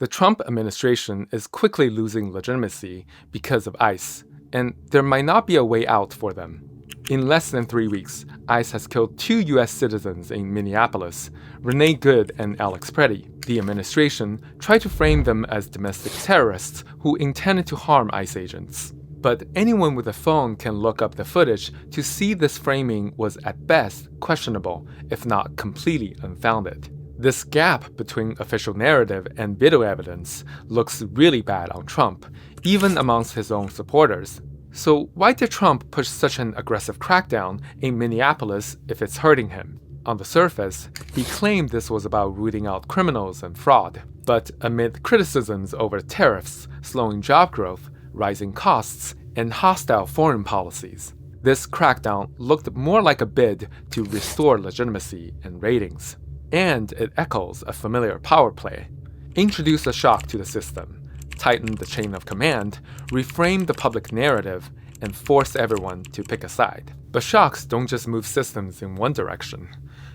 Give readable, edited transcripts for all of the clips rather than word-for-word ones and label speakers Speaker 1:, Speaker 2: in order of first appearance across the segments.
Speaker 1: The Trump administration is quickly losing legitimacy because of ICE, and there might not be a way out for them. In less than 3 weeks, ICE has killed 2 U.S. citizens in Minneapolis, Renee Good and Alex Preddy. The administration tried to frame them as domestic terrorists who intended to harm ICE agents. But anyone with a phone can look up the footage to see this framing was at best questionable, if not completely unfounded. This gap between official narrative and video evidence looks really bad on Trump, even amongst his own supporters. So why did Trump push such an aggressive crackdown in Minneapolis if it's hurting him? On the surface, he claimed this was about rooting out criminals and fraud. But amid criticisms over tariffs, slowing job growth, rising costs, and hostile foreign policies, this crackdown looked more like a bid to restore legitimacy and ratings. And it echoes a familiar power play. Introduce a shock to the system, tighten the chain of command, reframe the public narrative, and force everyone to pick a side. But shocks don't just move systems in one direction.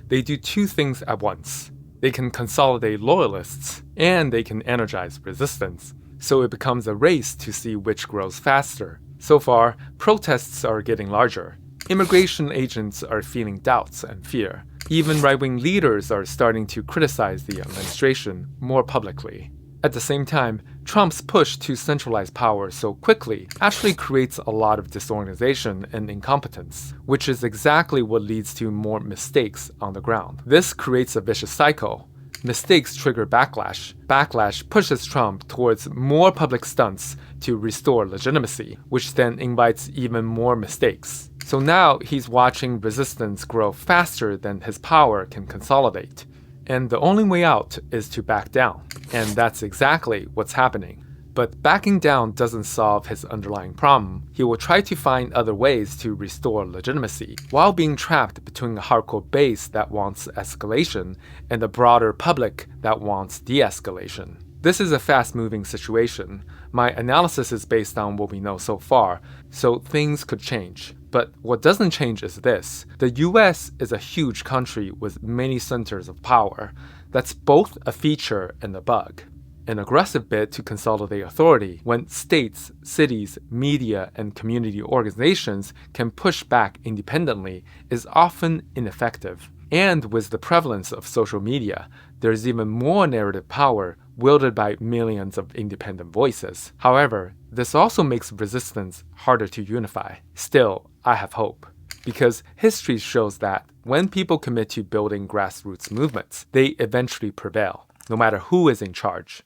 Speaker 1: They do 2 things at once. They can consolidate loyalists, and they can energize resistance. So it becomes a race to see which grows faster. So far, protests are getting larger. Immigration agents are feeling doubts and fear. Even right-wing leaders are starting to criticize the administration more publicly. At the same time, Trump's push to centralize power so quickly actually creates a lot of disorganization and incompetence, which is exactly what leads to more mistakes on the ground. This creates a vicious cycle. Mistakes trigger backlash. Backlash pushes Trump towards more public stunts to restore legitimacy, which then invites even more mistakes. So now he's watching resistance grow faster than his power can consolidate. And the only way out is to back down. And that's exactly what's happening. But backing down doesn't solve his underlying problem. He will try to find other ways to restore legitimacy, while being trapped between a hardcore base that wants escalation and a broader public that wants de-escalation. This is a fast-moving situation. My analysis is based on what we know so far, so things could change. But what doesn't change is this. The US is a huge country with many centers of power. That's both a feature and a bug. An aggressive bid to consolidate authority when states, cities, media, and community organizations can push back independently is often ineffective. And with the prevalence of social media, there's even more narrative power wielded by millions of independent voices. However, this also makes resistance harder to unify. Still, I have hope. Because history shows that when people commit to building grassroots movements, they eventually prevail, no matter who is in charge.